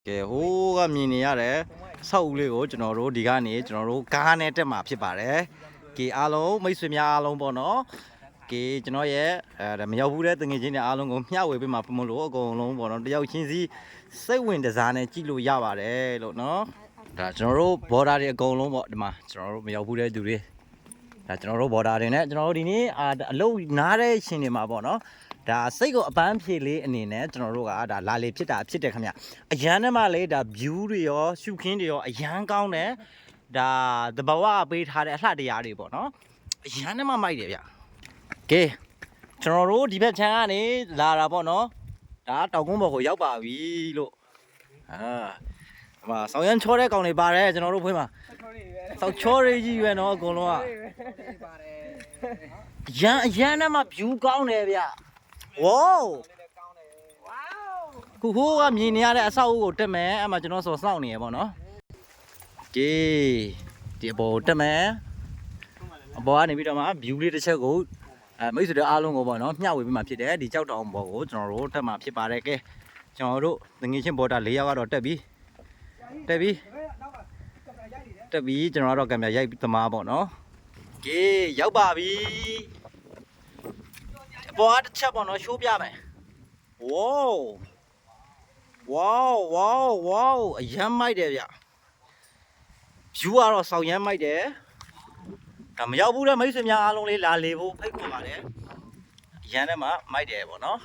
ကဲဟိုးကမြင်နေရတယ်ဆောက်ဦးလေးကိုကျွန်တော်တို့ဒီကနေကျွန်တော်တို့ကားနဲ့တက်မှာဖြစ်ပါတယ်ကဲအားလုံးမိတ်ဆွေများအားလုံးပေါ့နော်ကဲကျွန်တော်ရဲ့မရောက်ဘူးတဲ့တငယ်ချင်းတွေအားလုံးကိုမျှဝေပေးမှာပုံမလို့အကုန်လုံးပေါ့နော်တယောက်ချင်းစီစိတ်ဝင်တစားနဲ့ကြည့်လို့ရပါတယ်လို့နော်ဒါကျွန်တော်တို့ဘော်ဒါတွေအကုန်လုံးပေါ့ဒီမှာကျွန်တော်တို့မရောက်ဘူးတဲ့သူတွေဒါကျွန်တော်တို့ဘော်ဒါတွေနဲ့ကျွန်တော်တို့ဒီနေ့အလုပ်နားတဲ့ရှင်တွေမှာပေါ့နော်ဒါစိတ်ကိုအပန်းဖြေလေးအနေနဲ့ကျွန်တော်တို့ကဒါလာလေဖြစ်တယ်ခင်ဗျအရန်ထဲမှာလေဒါ view တွေရောရှုခင်းတွေရောအရန်ကောင်းတယ်ဒါသဘာဝပေးထားတဲ့အလှတရားတွေပေါ့နော်အရန်ထဲမှာမိုက်တယ်ဗျကဲကျွန်တော်တို့ဒီဘက်ခြမ်းကနေလာတာပေါ့နော်ဒါတောင်ကုန်းဘော်ကိုရောက်ပါပြီလို့ဒီမှာဆောင်းရမ်းချောတဲ့ကောင်တွေပါတယ်ကျွန်တော်တို့ဖွင့်မှာဆောက်ချောတွေကြီးပဲနော်အကုန်လုံးကအရန်ထဲမှာ view ကောင်းတယ်ဗျဝေါခုဟိုးကမြင်နေရတဲ့အဆောက်အဦကိုတက်မယ်အဲ့မှာကျွန်တော်စောင့်နေရပေါ့နော်ကဲဒီအပေါ်တက်မယ်အပေါ်ကနေပြီးတော့မှ view လေးတစ်ချက်ကိုမိတ်ဆွေတို့အားလုံးကိုပေါ့နော်မျှဝေပေးမှဖြစ်တယ်ဒီကြောက်တောင်ပေါ်ကိုကျွန်တော်တို့တက်မှဖြစ်ပါတယ်ကဲကျွန်တော်တို့ငငယ်ချင်းဘော်တာ၄ယောက်ကတော့တက်ပြီကျွန်တော်တို့ကံပြရိုက်သမားပေါ့နော်ကဲရောက်ပါပြီအပေါ်တစ်ချက်ပေါ့နော်ရှိုးပြမယ်ဝေါအရမ်းမိုက်တယ်ဗျ view ကတော့ဆောင်းရမ်းမိုက်တယ်ဒါမရောက်ဘူးတဲ့မိတ်ဆွေများအားလုံးလေးလာလေဖို့ဖိတ်ခေါ်ပါတယ်အရမ်းထဲမှာမိုက်တယ်ပေါ့နော်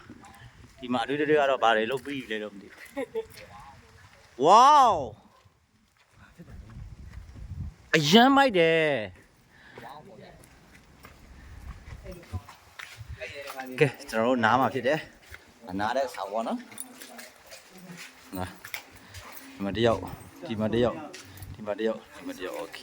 ဒီမှာအတွေ့အကြုံကတော့ဘာတွေလုပ်ပြီးလဲတော့မသိဘူးဝေါအရမ်းမိုက်တယ်ကဲကျွန်တော်တို့နားမှာဖြစ်တယ်နားတဲ့ဆောင်းပေါ့နော်ဒီမှာတယောက်โอเค